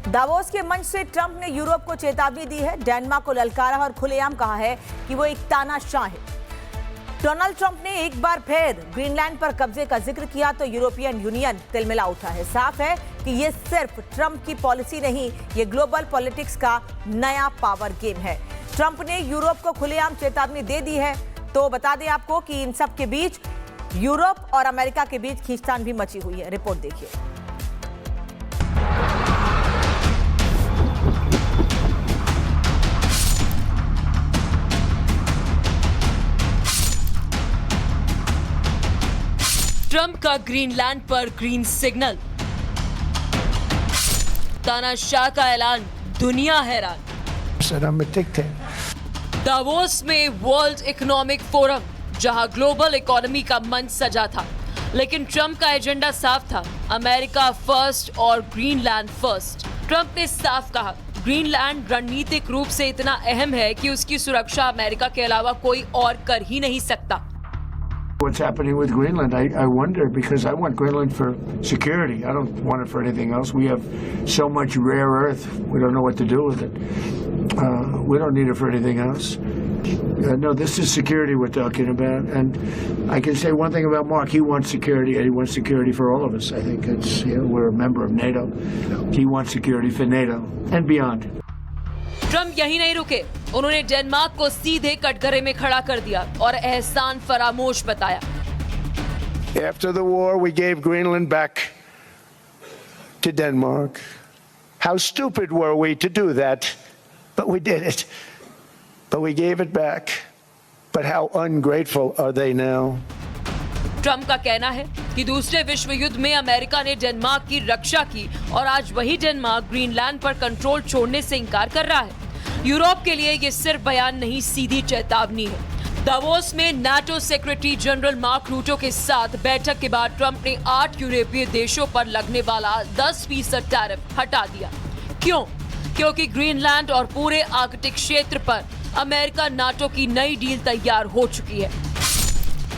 Davos के मंच से ट्रंप ने यूरोप को चेतावनी दी है, डेनमार्क को ललकारा और खुलेआम कहा है कि वो एक तानाशाह है। डोनाल्ड ट्रंप ने एक बार फिर ग्रीनलैंड पर कब्जे का जिक्र किया तो यूरोपियन यूनियन तिलमिला उठा है। साफ है कि ये सिर्फ ट्रंप की पॉलिसी नहीं, ये ग्लोबल पॉलिटिक्स का नया पावर गेम है। ट्रंप ने यूरोप को खुलेआम चेतावनी दे दी है। तो बता दें आपको कि इन सब के बीच यूरोप और अमेरिका के बीच खींचतान भी मची हुई है। रिपोर्ट देखिए। ट्रंप का ग्रीनलैंड पर ग्रीन सिग्नल, तानाशाह का ऐलान, दुनिया हैरान। दावोस में वर्ल्ड इकोनॉमिक फोरम, जहां ग्लोबल इकोनॉमी का मंच सजा था, लेकिन ट्रंप का एजेंडा साफ था, अमेरिका फर्स्ट और ग्रीनलैंड फर्स्ट। ट्रंप ने साफ कहा, ग्रीनलैंड रणनीतिक रूप से इतना अहम है कि उसकी सुरक्षा अमेरिका के अलावा कोई और कर ही नहीं सकता। What's happening with Greenland? I wonder, because I want Greenland for security. I don't want it for anything else. We have so much rare earth. We don't know what to do with it. We don't need it for anything else. No, this is security we're talking about. And I can say one thing about Mark. He wants security, and he wants security for all of us. I think it's, we're a member of NATO. He wants security for NATO and beyond. Trump यही नहीं रुके, उन्होंने Denmark को सीधे कटघरे में खड़ा कर दिया और एहसान फरामोश बताया। After the war, we gave Greenland back to Denmark. How stupid were we to do that? But we did it. But we gave it back. But how ungrateful are they now? Trump का कहना है कि दूसरे विश्व युद्ध में America ने Denmark की रक्षा की और आज वही डेनमार्क ग्रीनलैंड पर कंट्रोल छोड़ने से इंकार कर रहा है। यूरोप के लिए ये सिर्फ बयान नहीं, सीधी चेतावनी है। दावोस में नाटो सेक्रेटरी जनरल मार्क रूटो के साथ बैठक के बाद ट्रंप ने 8 यूरोपीय देशों पर लगने वाला 10% टैरिफ हटा दिया। क्यों? क्योंकि ग्रीनलैंड और पूरे आर्कटिक क्षेत्र पर अमेरिका नाटो की नई डील तैयार हो चुकी है।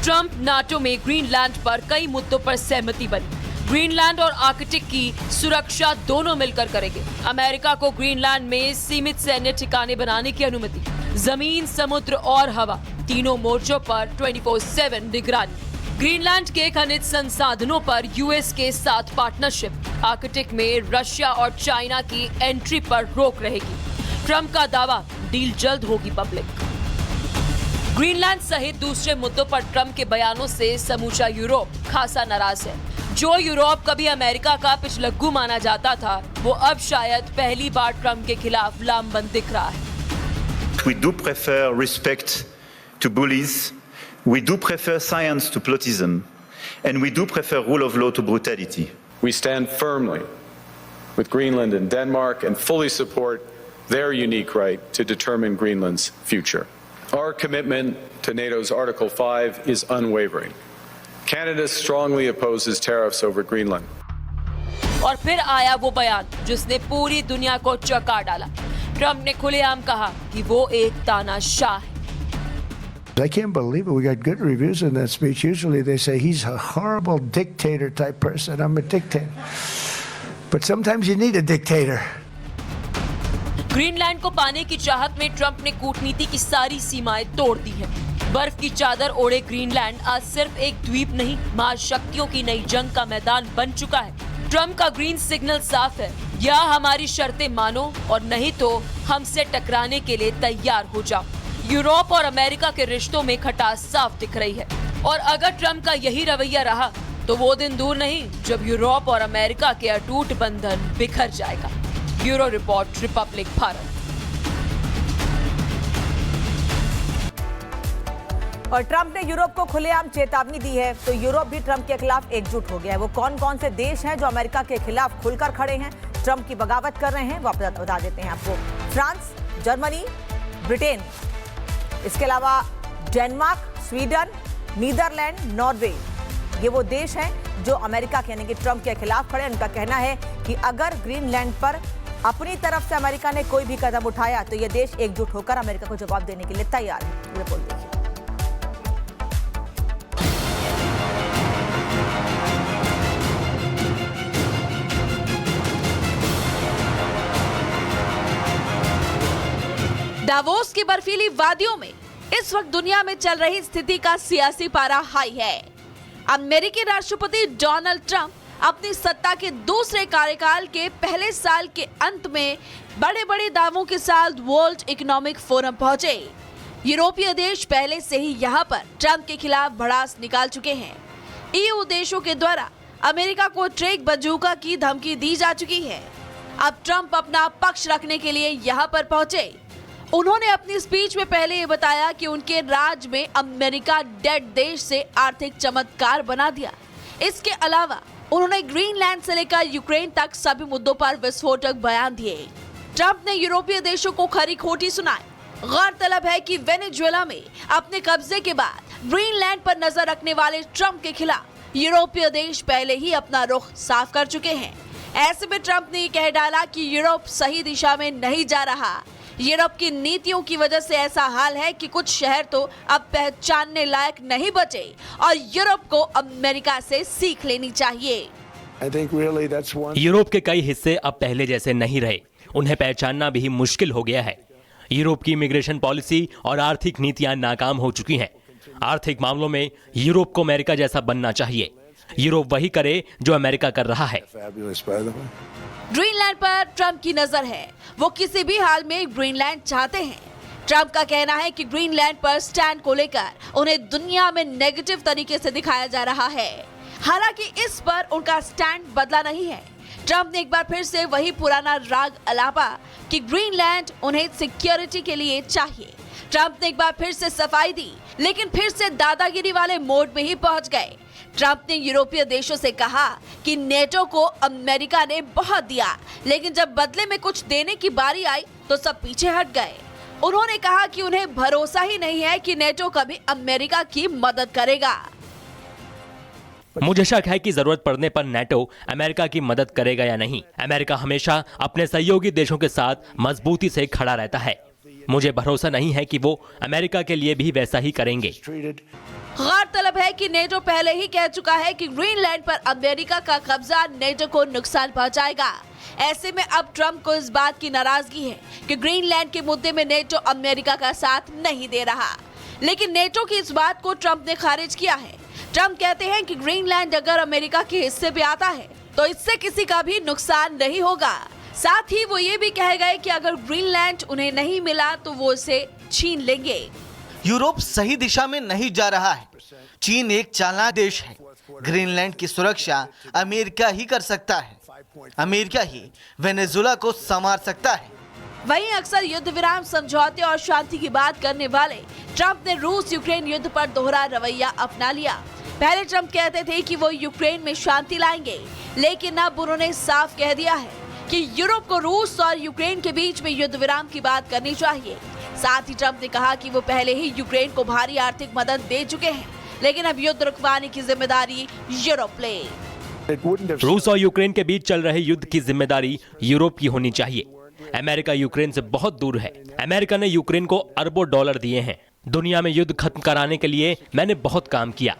ट्रंप नाटो में ग्रीनलैंड पर कई मुद्दों पर सहमति बनी। ग्रीनलैंड और आर्कटिक की सुरक्षा दोनों मिलकर करेंगे। अमेरिका को ग्रीनलैंड में सीमित सैन्य ठिकाने बनाने की अनुमति, जमीन, समुद्र और हवा, तीनों मोर्चों पर 24/7 निगरानी। ग्रीनलैंड के खनिज संसाधनों पर यूएस के साथ पार्टनरशिप, आर्कटिक में रशिया और चाइना की एंट्री पर रोक रहेगी। ट्रंप का दावा, डील जल्द होगी पब्लिक। ग्रीनलैंड सहित दूसरे मुद्दों पर ट्रंप के बयानों से समूचा यूरोप खासा नाराज है। जो यूरोप कभी अमेरिका का पिछलग्गू माना जाता था, वो अब शायद पहली बार ट्रंप के खिलाफ लामबंद दिख रहा है। We do prefer respect to bullies. We do prefer science to plotism. And we do prefer rule of law to brutality. We stand firmly with Greenland and Denmark and fully support their unique right to determine Greenland's future. Our commitment to NATO's Article 5 is unwavering. Canada strongly opposes tariffs over Greenland. और फिर आया वो बयान जिसने पूरी दुनिया को चौंका डाला। ट्रंप ने खुलेआम कहा कि वो एक तानाशाह है। I can't believe it. We got good reviews in that speech. Usually they say he's a horrible dictator type person. I'm a dictator. But sometimes you need a dictator. Greenland को पाने की चाहत में ट्रंप ने कूटनीति की सारी सीमाएं तोड़ दी हैं। बर्फ की चादर ओढ़े ग्रीनलैंड आज सिर्फ एक द्वीप नहीं, महाशक्तियों की नई जंग का मैदान बन चुका है। ट्रंप का ग्रीन सिग्नल साफ है, या हमारी शर्तें मानो और नहीं तो हमसे टकराने के लिए तैयार हो जाओ। यूरोप और अमेरिका के रिश्तों में खटास साफ दिख रही है और अगर ट्रंप का यही रवैया रहा तो वो दिन दूर नहीं जब यूरोप और अमेरिका के अटूट बंधन बिखर जाएगा। Bureau report, Republic Bharat. और ट्रंप ने यूरोप को खुलेआम चेतावनी दी है तो यूरोप भी ट्रंप के खिलाफ एकजुट हो गया है। वो कौन कौन से देश हैं जो अमेरिका के खिलाफ खुलकर खड़े हैं, ट्रंप की बगावत कर रहे हैं, वो बता देते हैं आपको। फ्रांस, जर्मनी, ब्रिटेन, इसके अलावा डेनमार्क, स्वीडन, नीदरलैंड, नॉर्वे, ये वो देश हैं जो अमेरिका यानी कि ट्रंप के खिलाफ खड़े हैं। उनका कहना है कि अगर ग्रीनलैंड पर अपनी तरफ से अमेरिका ने कोई भी कदम उठाया तो ये देश एकजुट होकर अमेरिका को जवाब देने के लिए तैयार है। रिपोर्ट देखिए। दावोस की बर्फीली वादियों में इस वक्त दुनिया में चल रही स्थिति का सियासी पारा हाई है। अमेरिकी राष्ट्रपति डोनाल्ड ट्रंप अपनी सत्ता के दूसरे कार्यकाल के पहले साल के अंत में बड़े बड़े दावों के साथ वर्ल्ड इकोनॉमिक फोरम पहुंचे। यूरोपीय देश पहले से ही यहां पर ट्रंप के खिलाफ भड़ास निकाल चुके हैं। ईयू देशों के द्वारा अमेरिका को ट्रेक बंदूका की धमकी दी जा चुकी है। अब ट्रंप अपना पक्ष रखने के लिए यहां पर पहुंचे। उन्होंने अपनी स्पीच में पहले ये बताया कि उनके राज में अमेरिका डेड देश से आर्थिक चमत्कार बना दिया। इसके अलावा उन्होंने ग्रीनलैंड से लेकर यूक्रेन तक सभी मुद्दों पर विस्फोटक बयान दिए। ट्रंप ने यूरोपीय देशों को खरी खोटी सुनाई। गौरतलब है कि वेनेजुएला में अपने कब्जे के बाद ग्रीनलैंड पर नजर रखने वाले ट्रंप के खिलाफ यूरोपीय देश पहले ही अपना रुख साफ कर चुके हैं। ऐसे में ट्रंप ने कह डाला कि यूरोप सही दिशा में नहीं जा रहा। यूरोप की नीतियों की वजह से ऐसा हाल है कि कुछ शहर तो अब पहचानने लायक नहीं बचे और यूरोप को अमेरिका से सीख लेनी चाहिए। यूरोप के कई हिस्से अब पहले जैसे नहीं रहे, उन्हें पहचानना भी मुश्किल हो गया है। यूरोप की इमिग्रेशन पॉलिसी और आर्थिक नीतियां नाकाम हो चुकी हैं। आर्थिक मामलों में यूरोप को अमेरिका जैसा बनना चाहिए। यूरोप वही करे जो अमेरिका कर रहा है। ग्रीनलैंड पर ट्रंप की नजर है। वो किसी भी हाल में ग्रीनलैंड चाहते हैं। ट्रंप का कहना है कि ग्रीनलैंड पर स्टैंड को लेकर उन्हें दुनिया में नेगेटिव तरीके से दिखाया जा रहा है। हालांकि इस पर उनका स्टैंड बदला नहीं है। ट्रंप ने एक बार फिर से वही पुराना राग अलापा कि ग्रीनलैंड उन्हें सिक्योरिटी के लिए चाहिए। ट्रंप ने एक बार फिर से सफाई दी, लेकिन फिर से दादागिरी वाले मोड में ही पहुंच गए। ट्रंप ने यूरोपीय देशों से कहा कि नेटो को अमेरिका ने बहुत दिया, लेकिन जब बदले में कुछ देने की बारी आई तो सब पीछे हट गए। उन्होंने कहा कि उन्हें भरोसा ही नहीं है कि नेटो कभी अमेरिका की मदद करेगा। मुझे शक है कि जरूरत पड़ने पर नेटो अमेरिका की मदद करेगा या नहीं। अमेरिका हमेशा अपने सहयोगी देशों के साथ मजबूती से खड़ा रहता है। मुझे भरोसा नहीं है कि वो अमेरिका के लिए भी वैसा ही करेंगे। गौरतलब है कि नेटो पहले ही कह चुका है कि ग्रीनलैंड पर अमेरिका का कब्जा नेटो को नुकसान पहुंचाएगा। ऐसे में अब ट्रंप को इस बात की नाराजगी है कि ग्रीनलैंड के मुद्दे में नेटो अमेरिका का साथ नहीं दे रहा, लेकिन नेटो की इस बात को ट्रंप ने खारिज किया है। ट्रंप कहते हैं कि ग्रीनलैंड अगर अमेरिका के हिस्से पे आता है तो इससे किसी का भी नुकसान नहीं होगा। साथ ही वो ये भी कह गए कि अगर ग्रीनलैंड उन्हें नहीं मिला तो वो इसे छीन लेंगे। यूरोप सही दिशा में नहीं जा रहा है। चीन एक चालाक देश है। ग्रीनलैंड की सुरक्षा अमेरिका ही कर सकता है। अमेरिका ही वेनेजुएला को संभाल सकता है। वहीं अक्सर युद्ध विराम समझौते और शांति की बात करने वाले ट्रंप ने रूस यूक्रेन युद्ध पर दोहरा रवैया अपना लिया। पहले ट्रंप कहते थे कि वो यूक्रेन में शांति लाएंगे, लेकिन अब उन्होंने साफ कह दिया है कि यूरोप को रूस और यूक्रेन के बीच में युद्ध विराम की बात करनी चाहिए। साथ ही ट्रंप ने कहा कि वो पहले ही यूक्रेन को भारी आर्थिक मदद दे चुके हैं, लेकिन अब युद्ध रुकवाने की जिम्मेदारी यूरोप ले। रूस और यूक्रेन के बीच चल रहे युद्ध की जिम्मेदारी यूरोप की होनी चाहिए। अमेरिका यूक्रेन से बहुत दूर है। अमेरिका ने यूक्रेन को अरबों डॉलर दिए हैं। दुनिया में युद्ध खत्म कराने के लिए मैंने बहुत काम किया।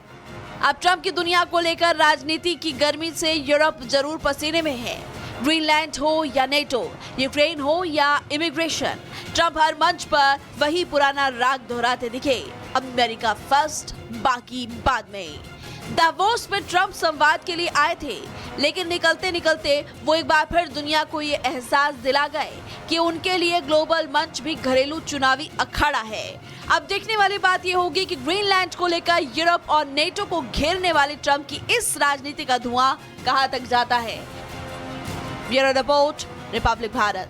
अब ट्रंप की दुनिया को लेकर राजनीति की गर्मी से यूरोप जरूर पसीने में है। ग्रीनलैंड हो या नेटो, यूक्रेन हो या इमिग्रेशन, ट्रंप हर मंच पर वही पुराना राग दोहराते दिखे। अमेरिका फर्स्ट, बाकी बाद में। दावोस में ट्रंप संवाद के लिए आए थे, लेकिन निकलते निकलते वो एक बार फिर दुनिया को ये एहसास दिला गए कि उनके लिए ग्लोबल मंच भी घरेलू चुनावी अखाड़ा है। अब देखने वाली बात ये होगी कि ग्रीनलैंड को लेकर यूरोप और नेटो को घेरने वाले ट्रंप की इस राजनीति का धुआं कहां तक जाता है। Bureau report, Republic Bharat.